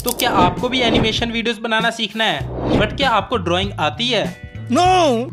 तो क्या आपको भी एनिमेशन वीडियोस बनाना सीखना है बट क्या आपको ड्राइंग आती है? नो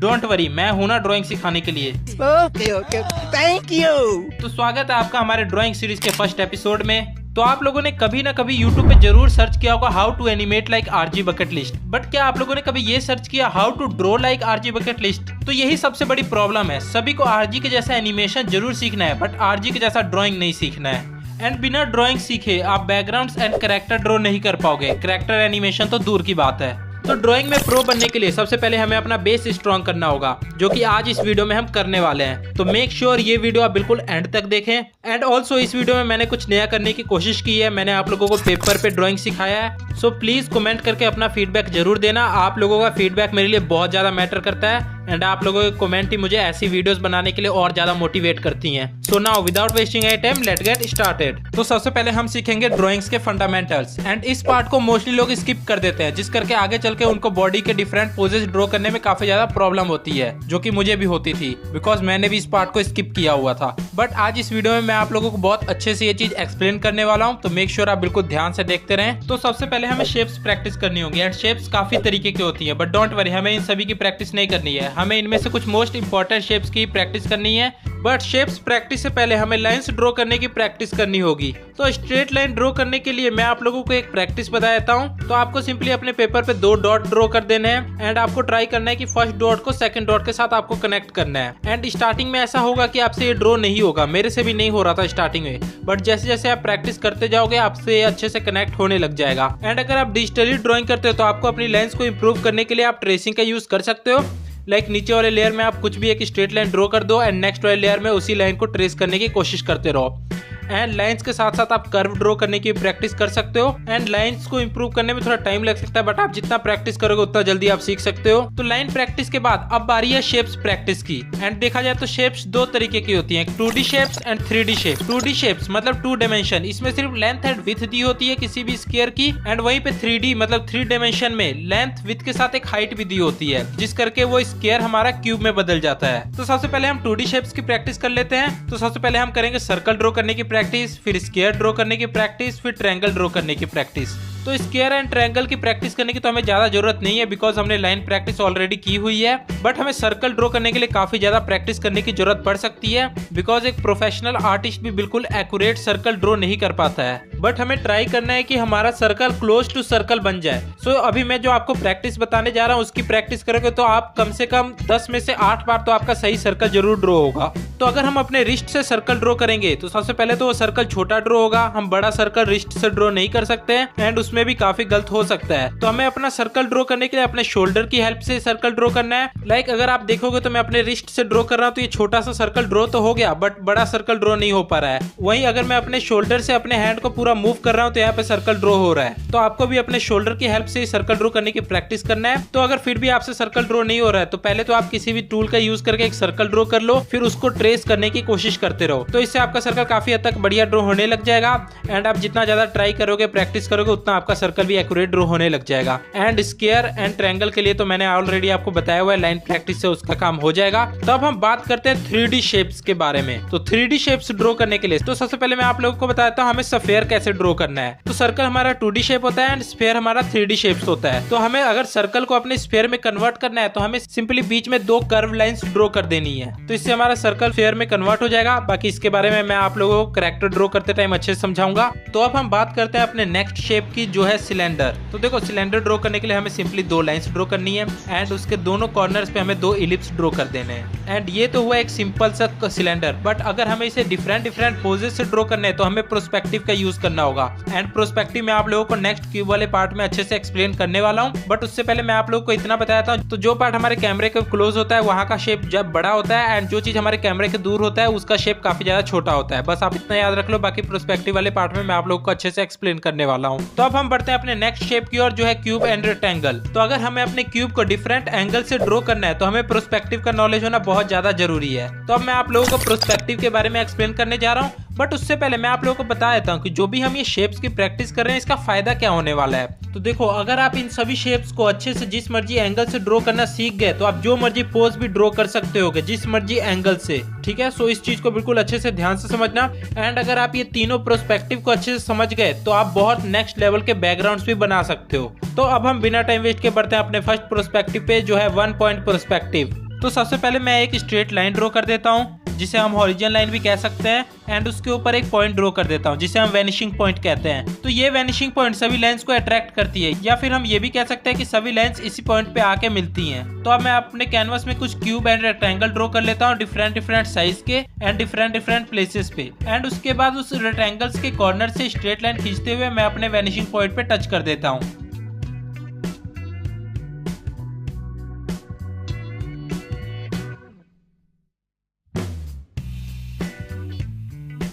डोंट वरी, मैं हूं ना ड्राइंग सिखाने के लिए। Okay thank you. तो स्वागत है आपका हमारे ड्राइंग सीरीज के फर्स्ट एपिसोड में। तो आप लोगों ने कभी ना कभी YouTube पे जरूर सर्च किया होगा how to animate like RG bucket list, but क्या आप लोगों ने कभी ये सर्च किया how to draw like RG bucket list? तो यही सबसे बड़ी प्रॉब्लम है, सभी को आरजी के जैसा एनिमेशन जरूर सीखना है बट आरजी के जैसा ड्राइंग नहीं सीखना है। एंड बिना ड्राइंग सीखे आप बैकग्राउंड्स एंड कैरेक्टर ड्रॉ नहीं कर पाओगे, कैरेक्टर एनिमेशन तो दूर की बात है। तो ड्राइंग में प्रो बनने के लिए सबसे पहले हमें अपना बेस स्ट्रॉन्ग करना होगा, जो कि आज इस वीडियो में हम करने वाले हैं। तो मेक श्योर ये वीडियो आप बिल्कुल एंड तक देखें। एंड ऑल्सो इस वीडियो में मैंने कुछ नया करने की कोशिश की है, मैंने आप लोगों को पेपर पे ड्राइंग सिखाया है। सो प्लीज कमेंट करके अपना फीडबैक जरूर देना, आप लोगों का फीडबैक मेरे लिए बहुत ज्यादा मैटर करता है एंड आप लोगों के कमेंट ही मुझे ऐसी वीडियोस बनाने के लिए और ज्यादा मोटिवेट करती हैं। So now without wasting any time let's get started. तो सबसे पहले हम सीखेंगे ड्राइंग्स के फंडामेंटल्स एंड इस पार्ट को मोस्टली लोग स्किप कर देते हैं, जिस करके आगे चल के उनको बॉडी के डिफरेंट पोजेस ड्रॉ करने में काफी ज्यादा प्रॉब्लम होती है, जो कि मुझे भी होती थी बिकॉज मैंने भी इस पार्ट को स्किप किया हुआ था। बट आज इस वीडियो में मैं आप लोगों को बहुत अच्छे से ये चीज एक्सप्लेन करने वाला हूँ, तो मेक श्योर आप बिल्कुल ध्यान से देखते रहें। तो सबसे पहले हमें शेप्स प्रैक्टिस करनी होगी एंड शेप्स काफी तरीके की होती है, बट डोंट वरी हमें इन सभी की प्रैक्टिस नहीं करनी है, हमें इनमें से कुछ मोस्ट इंपॉर्टेंट शेप्स की प्रैक्टिस करनी है। बट शेप्स प्रैक्टिस से पहले हमें लाइंस ड्रॉ करने की प्रैक्टिस करनी होगी। तो स्ट्रेट लाइन ड्रॉ करने के लिए मैं आप लोगों को एक प्रैक्टिस बता देता हूँ। तो आपको सिंपली अपने पेपर पे 2 डॉट ड्रॉ कर देने हैं एंड आपको ट्राई करना है कि फर्स्ट डॉट को सेकंड डॉट के साथ आपको कनेक्ट करना है। एंड स्टार्टिंग में ऐसा होगा कि आपसे ये ड्रॉ नहीं होगा, मेरे से भी नहीं हो रहा था स्टार्टिंग में, बट जैसे जैसे आप प्रैक्टिस करते जाओगे आपसे ये अच्छे से कनेक्ट होने लग जाएगा। एंड अगर आप डिजिटली ड्रॉइंग करते हो तो आपको अपनी लाइंस को इम्प्रूव करने के लिए आप ट्रेसिंग का यूज कर सकते हो। लाइक नीचे वाले लेयर में आप कुछ भी एक स्ट्रेट लाइन ड्रॉ कर दो एंड नेक्स्ट वाले लेयर में उसी लाइन को ट्रेस करने की कोशिश करते रहो। एंड लाइंस के साथ साथ आप कर्व ड्रॉ करने की प्रैक्टिस कर सकते हो। एंड लाइंस को इंप्रूव करने में थोड़ा टाइम लग सकता है, बट आप जितना प्रैक्टिस करोगे उतना जल्दी आप सीख सकते हो। तो लाइन प्रैक्टिस के बाद अब बारी है शेप्स प्रैक्टिस की। एंड देखा जाए तो शेप्स 2 तरीके की होती हैं, 2D shapes and 3D shapes. 2D shapes मतलब 2 डायमेंशन, इसमें सिर्फ लेंथ एंड विड्थ दी होती है किसी भी स्क्वायर की। एंड वहीं पे 3D मतलब 3 डायमेंशन में लेंथ विड्थ के साथ एक हाइट भी दी होती है, जिस करके वो स्क्वायर हमारा क्यूब में बदल जाता है। तो सबसे पहले हम 2D शेप्स की प्रैक्टिस कर लेते हैं। तो सबसे पहले हम करेंगे सर्कल ड्रॉ करने की प्रैक्टिस, फिर स्क्वायर ड्रॉ करने की प्रैक्टिस, फिर ट्रायंगल ड्रॉ करने की प्रैक्टिस। तो स्क्वायर एंड ट्रायंगल की प्रैक्टिस करने की तो हमें ज्यादा जरूरत नहीं है बिकॉज हमने लाइन प्रैक्टिस ऑलरेडी की हुई है। बट हमें सर्कल ड्रॉ करने के लिए काफी ज्यादा प्रैक्टिस करने की जरूरत पड़ सकती है बिकॉज एक प्रोफेशनल आर्टिस्ट भी बिल्कुल एक्यूरेट सर्कल ड्रॉ नहीं कर पाता है। बट हमें ट्राई करना है कि हमारा सर्कल क्लोज टू सर्कल बन जाए। सो अभी मैं जो आपको प्रैक्टिस बताने जा रहा हूँ उसकी प्रैक्टिस करोगे तो आप कम से कम 10 में से 8 बार तो आपका सही सर्कल जरूर ड्रॉ होगा। तो अगर हम अपने रिस्ट से सर्कल ड्रॉ करेंगे तो सबसे पहले तो वो सर्कल छोटा ड्रॉ होगा, हम बड़ा सर्कल रिस्ट से ड्रॉ नहीं कर सकते एंड उसमें भी काफी गलत हो सकता है। तो हमें अपना सर्कल ड्रॉ करने के लिए अपने शोल्डर की हेल्प से सर्कल ड्रॉ करना है। लाइक अगर आप देखोगे तो मैं अपने रिस्ट से ड्रॉ कर रहा हूँ तो ये छोटा सा सर्कल ड्रॉ तो हो गया बट बड़ा सर्कल ड्रॉ नहीं हो पा रहा है। वहीं अगर मैं अपने शोल्डर से अपने हैंड को पूरा मूव कर रहा हूँ तो यहाँ पे सर्कल ड्रॉ हो रहा है। तो आपको भी अपने शोल्डर की हेल्प से सर्कल ड्रॉ करने की प्रैक्टिस करना है। तो अगर फिर भी आपसे सर्कल ड्रॉ नहीं हो रहा है तो पहले तो आप किसी भी टूल का यूज करके एक सर्कल ड्रॉ कर लो, फिर उसको ट्रेस करने की कोशिश करते रहो। तो इससे आपका सर्कल काफी हद तक बढ़िया ड्रॉ होने लग जाएगा एंड आप जितना ज्यादा ट्राई करोगे प्रैक्टिस करोगे उतना आपका सर्कल भी एक्यूरेट ड्रॉ होने लग जाएगा। एंड स्क्वायर एंड ट्रायंगल के लिए तो मैंने ऑलरेडी आपको बताया हुआ है, लाइन प्रैक्टिस से उसका काम हो जाएगा। तो अब हम बात करते हैं 3D शेप्स के बारे में। तो 3D शेप्स ड्रॉ करने के लिए तो सबसे पहले मैं आप लोगों को बताता हूँ हमें स्फीयर कैसे ड्रॉ करना है। तो सर्कल हमारा 2D शेप होता है एंड स्फीयर हमारा 3D शेप्स होता है। तो हमें अगर सर्कल को अपने स्फीयर में कन्वर्ट करना है तो हमें सिंपली बीच में 2 कर्व लाइंस ड्रॉ कर देनी है, तो इससे हमारा सर्कल स्फीयर में कन्वर्ट हो जाएगा। बाकी इसके बारे में मैं आप लोगों को कैरेक्टर ड्रॉ करते टाइम अच्छे से समझाऊंगा। तो अब हम बात करते हैं अपने नेक्स्ट शेप की, जो है सिलेंडर। तो देखो सिलेंडर ड्रॉ करने के लिए हमें सिंपली 2 लाइंस ड्रॉ करनी है एंड उसके दोनों कॉर्नर्स पे हमें 2 इलिप्स ड्रॉ कर देने हैं। एंड ये तो हुआ एक सिंपल सा सिलेंडर, बट अगर हमें इसे डिफरेंट पोजेस से ड्रॉ करने हैं तो हमें प्रोस्पेक्टिव का यूज करना होगा। एंड प्रोस्पेक्टिव में आप लोगों को नेक्स्ट क्यूब वाले पार्ट में अच्छे से एक्सप्लेन करने वाला हूँ। बट उससे पहले मैं आप लोगों को इतना बताया था, तो जो पार्ट हमारे कैमरे के क्लोज होता है वहाँ का शेप जब बड़ा होता है एंड जो चीज हमारे कैमरे के दूर होता है उसका शेप काफी ज्यादा छोटा होता है। बस आप इतना याद रख लो, बाकी प्रोस्पेक्टिव वाले पार्ट में मैं आप लोगों को अच्छे से एक्सप्लेन करने वाला हूँ। तो अब हम बढ़ते हैं अपने नेक्स्ट शेप की ओर, जो है क्यूब एंड रेक्टेंगल। तो अगर हमें अपने क्यूब को डिफरेंट एंगल से ड्रॉ करना है तो हमें प्रोस्पेक्टिव का नॉलेज होना बहुत ज्यादा जरूरी है। तो अब मैं आप लोगों को प्रोस्पेक्टिव के बारे में एक्सप्लेन करने जा रहा हूँ। बट उससे पहले मैं आप लोगों को बता देता हूँ कि जो भी हम ये शेप्स की प्रैक्टिस कर रहे हैं इसका फायदा क्या होने वाला है। तो देखो, अगर आप इन सभी शेप्स को अच्छे से जिस मर्जी एंगल से ड्रॉ करना सीख गए तो आप जो मर्जी पोज भी ड्रॉ कर सकते होगे जिस मर्जी एंगल से, ठीक है। सो इस चीज को बिल्कुल अच्छे से ध्यान से समझना। एंड अगर आप ये तीनों प्रोस्पेक्टिव को अच्छे से समझ गए तो आप बहुत नेक्स्ट लेवल के बैकग्राउंड्स भी बना सकते हो। तो अब हम बिना टाइम वेस्ट के बढ़ते हैं अपने फर्स्ट प्रोस्पेक्टिव पे, जो है 1 पॉइंट प्रोस्पेक्टिव। तो सबसे पहले मैं एक स्ट्रेट लाइन ड्रॉ कर देता हूँ जिसे हम हॉरिजॉन्टल लाइन भी कह सकते हैं, एंड उसके ऊपर एक पॉइंट ड्रॉ कर देता हूँ जिसे हम वैनिशिंग पॉइंट कहते हैं। तो ये वैनिशिंग पॉइंट सभी लाइंस को अट्रैक्ट करती है, या फिर हम ये भी कह सकते हैं कि सभी लाइंस इसी पॉइंट पे आके मिलती हैं। तो अब मैं अपने कैनवस में कुछ क्यूब एंड रेक्टेंगल ड्रॉ कर लेता हूँ डिफरेंट साइज के एंड डिफरेंट प्लेसेस पे। एंड उसके बाद उस रेक्टेंगल्स के कॉर्नर से स्ट्रेट लाइन खींचते हुए मैं अपने वैनिशिंग पॉइंट पे टच कर देता हूँ।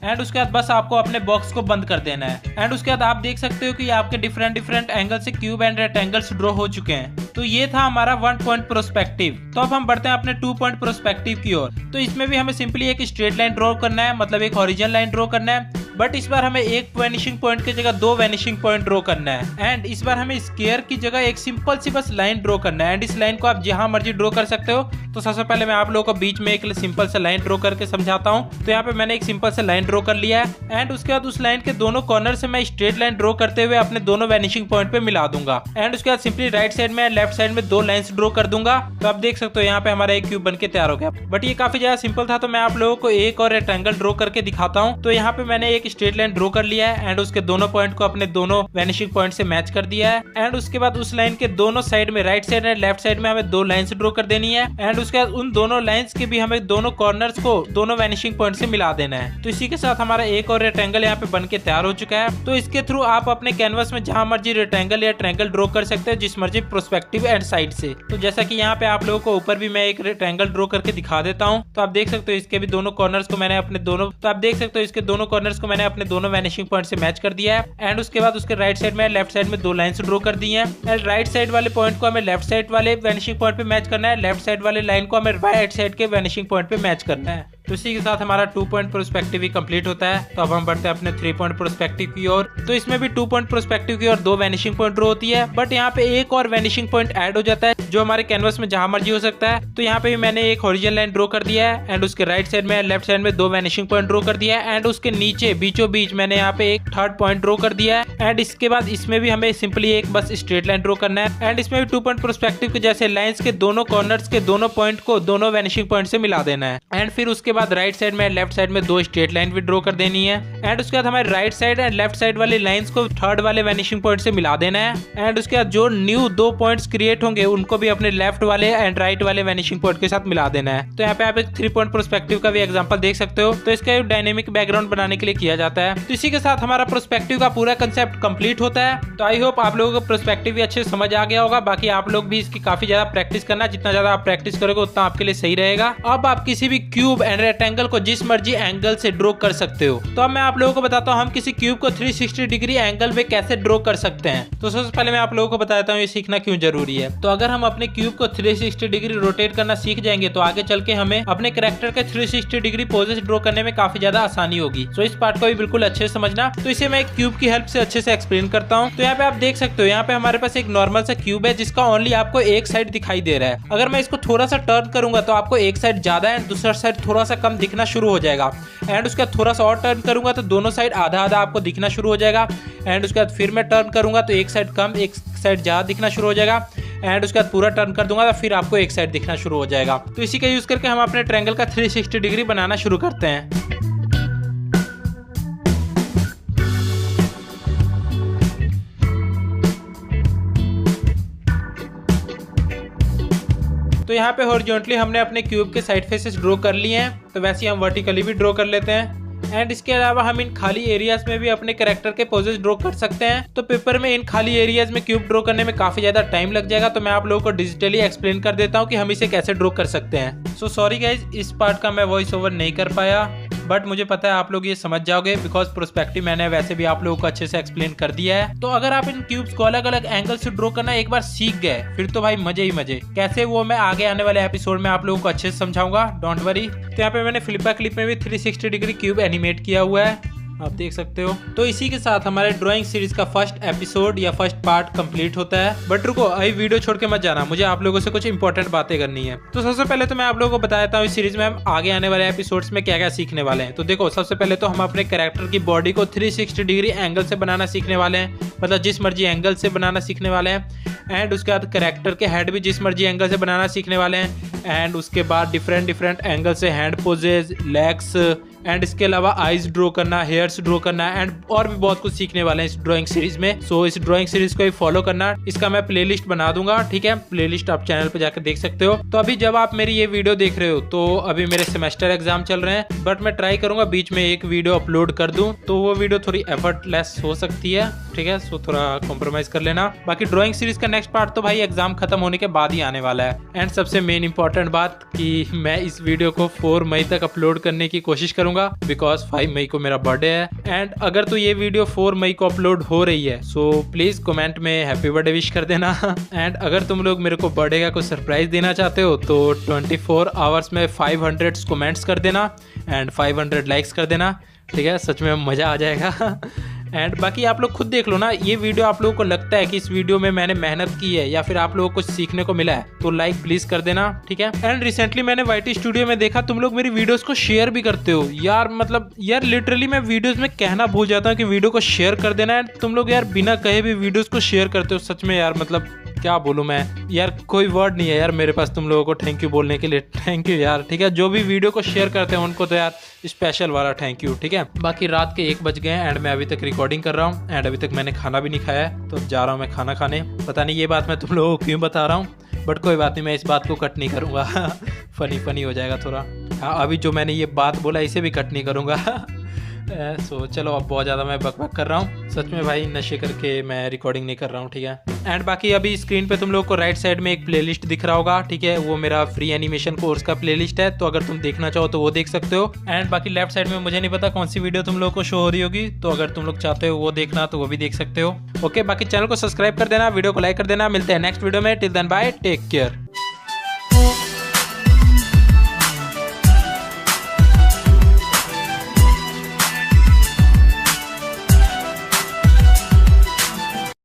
एंड उसके बाद बस आपको अपने बॉक्स को बंद कर देना है। एंड उसके बाद आप देख सकते हो कि आपके डिफरेंट एंगल से क्यूब एंड रेक्टेंगल्स ड्रॉ हो चुके हैं। तो ये था हमारा 1 पॉइंट प्रोस्पेक्टिव। तो अब हम बढ़ते हैं अपने 2 पॉइंट प्रोस्पेक्टिव की ओर। तो इसमें भी हमें सिंपली एक स्ट्रेट लाइन ड्रॉ करना है, मतलब एक हॉरिजॉन्टल लाइन ड्रॉ करना है, बट इस बार हमें एक वैनिशिंग पॉइंट की जगह 2 वैनिशिंग पॉइंट ड्रॉ करना है। एंड इस बार हमें स्क्वायर की जगह एक सिंपल सी बस लाइन ड्रॉ करना है। एंड इस लाइन को आप जहां मर्जी ड्रॉ कर सकते हो। तो सबसे पहले मैं आप लोगों को बीच में एक सिंपल सा लाइन ड्रॉ करके समझाता हूँ। तो यहाँ पे मैंने एक सिंपल सा लाइन ड्रॉ कर लिया है। एंड उसके बाद उस लाइन के दोनों कॉर्नर से मैं स्ट्रेट लाइन ड्रॉ करते हुए अपने दोनों वैनिशिंग पॉइंट पे मिला दूंगा। एंड उसके बाद सिंपली राइट साइड में लेफ्ट साइड में 2 लाइंस ड्रॉ कर दूंगा। तो आप देख सकते हो यहाँ पे हमारा एक क्यूब बन के तैयार हो गया। बट ये काफी ज्यादा सिंपल था, तो मैं आप लोगों को एक और रेक्टेंगल ड्रॉ करके दिखाता हूँ। तो यहाँ पे मैंने एक स्ट्रेट लाइन ड्रॉ कर लिया है एंड उसके दोनों पॉइंट को अपने दोनों वैनिशिंग पॉइंट से मैच कर दिया है। एंड उसके बाद उस लाइन के दोनों साइड में right side and left side में हमें 2 लाइंस ड्रॉ कर देनी है। एंड उसके बाद उन दोनों लाइंस के भी हमें दोनों कॉर्नर्स को दोनों वैनिशिंग पॉइंट से मिला देना है। तो इसी के साथ हमारा एक और रेक्टेंगल यहाँ पे बन के तैयार हो चुका है। तो इसके थ्रू आप अपने कैनवस में जहां मर्जी रेक्टेंगल या ट्रायंगल ड्रॉ कर सकते हैं जिस मर्जी प्रोस्पेक्टिव एंड साइड से। तो जैसा कि यहाँ पे आप लोगों को ऊपर भी मैं एक रेक्टेंगल ड्रॉ करके दिखा देता हूँ। तो आप देख सकते हो इसके भी दोनों कॉर्नर्स को मैंने अपने दोनों वैनिशिंग पॉइंट से मैच कर दिया है। एंड उसके बाद उसके राइट साइड में लेफ्ट साइड में 2 लाइंस ड्रॉ कर दी हैं। एंड राइट साइड वाले पॉइंट को हमें लेफ्ट साइड वाले वैनिशिंग पॉइंट पे मैच करना है, लेफ्ट साइड वाले लाइन को हमें राइट साइड के वैनिशिंग पॉइंट पे मैच करना है। तो इसी के साथ हमारा 2 पॉइंट प्रोस्पेक्टिव ही कंप्लीट होता है। तो अब हम बढ़ते हैं अपने 3 पॉइंट प्रोस्पेक्टिव की ओर। तो इसमें भी 2 पॉइंट प्रोस्पेक्टिव की ओर 2 वैनिशिंग पॉइंट ड्रॉ होती है, बट यहाँ पे एक और वैनिशिंग पॉइंट ऐड हो जाता है जो हमारे कैनवस में जहां मर्जी हो सकता है। तो यहाँ पे भी मैंने एक हॉरिजॉन्टल लाइन ड्रॉ कर दिया है एंड उसके राइट साइड में लेफ्ट साइड में 2 वैनिशिंग पॉइंट ड्रॉ कर दिया है। एंड उसके नीचे बीचों बीच मैंने यहाँ पे एक 3rd पॉइंट ड्रॉ कर दिया है। एंड इसके बाद इसमें भी हमें सिंपली एक बस स्ट्रेट लाइन ड्रॉ करना है। एंड इसमें भी 2 पॉइंट प्रोस्पेक्टिव के जैसे लाइंस के दोनों कॉर्नर्स के दोनों पॉइंट को दोनों वैनिशिंग पॉइंट से मिला देना है। एंड फिर उसके बाद राइट साइड में लेफ्ट साइड में 2 स्ट्रेट लाइन भी ड्रॉ कर देनी है। एंड उसके बाद हमारे right side and left side वाली लाइंस को 3rd वाले वैनिशिंग पॉइंट से मिला देना है। एंड उसके बाद जो न्यू 2 पॉइंट्स क्रिएट होंगे उनको भी अपने लेफ्ट वाले एंड राइट वाले वैनिशिंग पॉइंट के साथ मिला देना है। तो यहाँ पे आप एक 3 पॉइंट प्रोस्पेक्टिव का भी एग्जांपल देख सकते हो। तो इसका डायनेमिक बैकग्राउंड बनाने के लिए किया जाता है। तो इसी के साथ हमारा प्रोस्पेक्टिव का पूरा कंसेप्ट कंप्लीट होता है। तो आई होप आप लोगों को प्रोस्पेक्टिव भी अच्छे से समझ आ गया होगा। बाकी आप लोग भी इसकी काफी ज्यादा प्रैक्टिस करना, जितना ज्यादा आप प्रैक्टिस करोगे उतना आपके लिए सही रहेगा। अब आप किसी भी क्यूब एंड रेक्टेंगल को जिस मर्जी एंगल से ड्रॉ कर सकते हो। तो अब मैं आप लोगों को बताता हूँ हम किसी क्यूब को 360 डिग्री एंगल पे कैसे ड्रॉ कर सकते हैं। तो सबसे पहले मैं आप लोगों को बताता हूँ ये सीखना क्यों जरूरी है। तो अगर हम अपने क्यूब को 360 डिग्री रोटेट करना सीख जाएंगे तो आगे चल के हमें अपने कैरेक्टर के 360 डिग्री पोजेस ड्रॉ करने में काफी ज्यादा आसानी होगी। तो इस पार्ट को भी बिल्कुल अच्छे से समझना। तो इसे मैं एक क्यूब की हेल्प से अच्छे से एक्सप्लेन करता हूँ। तो यहाँ पे आप देख सकते हो, यहाँ पे हमारे पास एक नॉर्मल सा क्यूब है जिसका ओनली आपको एक साइड दिखाई दे रहा है। अगर मैं इसको थोड़ा सा टर्न करूंगा तो आपको एक साइड ज्यादा एंड दूसरा साइड थोड़ा सा कम दिखना शुरू हो जाएगा। एंड उसके बाद थोड़ा सा और टर्न करूंगा तो दोनों साइड आधा आधा आपको दिखना शुरू हो जाएगा। एंड उसके बाद फिर मैं टर्न करूंगा तो एक साइड कम एक साइड ज्यादा दिखना शुरू हो जाएगा। एंड उसके बाद पूरा टर्न कर दूंगा तो फिर आपको एक साइड दिखना शुरू हो जाएगा। तो इसी का यूज करके हम अपने ट्रायंगल का 360 डिग्री बनाना शुरू करते हैं। तो यहाँ पे हॉरिजॉन्टली हमने अपने क्यूब के साइड फेसेस ड्रॉ कर लिए हैं। तो वैसे ही हम वर्टिकली भी ड्रॉ कर लेते हैं। एंड इसके अलावा हम इन खाली एरियाज में भी अपने कैरेक्टर के पोजेस ड्रॉ कर सकते हैं। तो पेपर में इन खाली एरियाज में क्यूब ड्रॉ करने में काफी ज्यादा टाइम लग जाएगा। तो मैं आप लोगों को डिजिटली एक्सप्लेन कर देता हूँ कि हम इसे कैसे ड्रॉ कर सकते हैं। सो सॉरी गाइज, इस पार्ट का मैं वॉइस ओवर नहीं कर पाया। बट मुझे पता है आप लोग ये समझ जाओगे बिकॉज प्रोस्पेक्टिव मैंने वैसे भी आप लोगों को अच्छे से एक्सप्लेन कर दिया है। तो अगर आप इन क्यूब्स को अलग अलग एंगल से ड्रॉ करना एक बार सीख गए फिर तो भाई मजे ही मजे। कैसे वो मैं आगे आने वाले एपिसोड में आप लोगों को अच्छे से समझाऊंगा, डोंट वरी। तो यहाँ पे मैंने फ्लिपा क्लिप में भी 360 डिग्री क्यूब एनिमेट किया हुआ है, आप देख सकते हो। तो इसी के साथ हमारे ड्राइंग सीरीज का फर्स्ट एपिसोड या फर्स्ट पार्ट कंप्लीट होता है। बट रुको, अभी वीडियो छोड़ के मत जाना, मुझे आप लोगों से कुछ इंपॉर्टेंट बातें करनी है। तो सबसे पहले तो मैं आप लोगों को बता देता हूँ इस सीरीज में हम आगे आने वाले एपिसोड्स में क्या क्या सीखने वाले हैं। तो देखो, सबसे पहले तो हम अपने कैरेक्टर की बॉडी को 360 डिग्री एंगल से बनाना सीखने वाले हैं, मतलब जिस मर्जी एंगल से बनाना सीखने वाले हैं। एंड उसके बाद कैरेक्टर के हेड भी जिस मर्जी एंगल से बनाना सीखने वाले हैं। एंड उसके बाद डिफरेंट एंगल से हैंड पोजेज, लेग्स एंड इसके अलावा आईज ड्रॉ करना, हेयर्स ड्रॉ करना एंड और भी बहुत कुछ सीखने वाले हैं इस ड्राइंग सीरीज में। सो इस ड्राइंग सीरीज को ही फॉलो करना। इसका मैं प्लेलिस्ट बना दूंगा, ठीक है, प्लेलिस्ट आप चैनल पे जाकर देख सकते हो। तो अभी जब आप मेरी ये वीडियो देख रहे हो तो अभी मेरे सेमेस्टर एग्जाम चल रहे हैं, बट मैं ट्राई करूंगा बीच में एक वीडियो अपलोड कर दूं, तो वो वीडियो थोड़ी एफर्टलेस हो सकती है, ठीक है। सो थोड़ा कॉम्प्रोमाइज कर लेना। बाकी ड्राइंग सीरीज का नेक्स्ट पार्ट तो भाई एग्जाम खत्म होने के बाद ही आने वाला है। एंड सबसे मेन इंपॉर्टेंट बात कि मैं इस वीडियो को 4 मई तक अपलोड करने की कोशिश करूंगा बिकॉज 5 मई को मेरा बर्थडे है। एंड अगर तो ये वीडियो 4 मई को अपलोड हो रही है सो प्लीज कमेंट में हैप्पी बर्थडे विश कर देना। एंड अगर तुम लोग मेरे को बर्थडे का कुछ सरप्राइज देना चाहते हो तो 24 आवर्स में 500 कमेंट्स कर देना एंड 500 लाइक्स कर देना, ठीक है। सच में मजा आ जाएगा। एंड बाकी आप लोग खुद देख लो ना, ये वीडियो आप लोगों को लगता है कि इस वीडियो में मैंने मेहनत की है या फिर आप लोगों को कुछ सीखने को मिला है तो लाइक प्लीज कर देना, ठीक है। एंड रिसेंटली मैंने वाईटी स्टूडियो में देखा तुम लोग मेरी वीडियोस को शेयर भी करते हो यार, मतलब यार लिटरली मैं वीडियोस में कहना भूल जाता हूँ कि वीडियो को शेयर कर देना है। तुम लोग यार बिना कहे भी वीडियोस को शेयर करते हो, सच में यार मतलब क्या बोलूं मैं यार, कोई वर्ड नहीं है यार मेरे पास तुम लोगों को थैंक यू बोलने के लिए। थैंक यू यार, ठीक है। जो भी वीडियो को शेयर करते हैं उनको तो यार स्पेशल वाला थैंक यू, ठीक है। बाकी रात के 1 बज गए एंड मैं अभी तक रिकॉर्डिंग कर रहा हूँ एंड अभी तक मैंने खाना भी नहीं खाया है, तो अब जा रहा हूँ मैं खाना खाने। पता नहीं ये बात मैं तुम लोगों को क्यों बता रहा हूँ, बट कोई बात नहीं, मैं इस बात को कट नहीं करूँगा। फनी हो जाएगा थोड़ा। हाँ, अभी जो मैंने ये बात बोला इसे भी कट नहीं करूँगा। सो चलो, अब बहुत ज़्यादा मैं बकबक कर रहा हूँ, सच में भाई नशे करके मैं रिकॉर्डिंग नहीं कर रहा हूँ, ठीक है। एंड बाकी अभी स्क्रीन पे तुम लोग को राइट साइड में एक प्लेलिस्ट दिख रहा होगा, ठीक है, वो मेरा फ्री एनिमेशन कोर्स का प्लेलिस्ट है, तो अगर तुम देखना चाहो तो वो देख सकते हो। एंड बाकी लेफ्ट साइड में मुझे नहीं पता कौन सी वीडियो तुम लोग को शो हो रही होगी, तो अगर तुम लोग चाहते हो वो देखना तो वो भी देख सकते हो। ओके, बाकी चैनल को सब्सक्राइब कर देना, वीडियो को लाइक कर देना। मिलते हैं नेक्स्ट वीडियो में, till then bye, take care.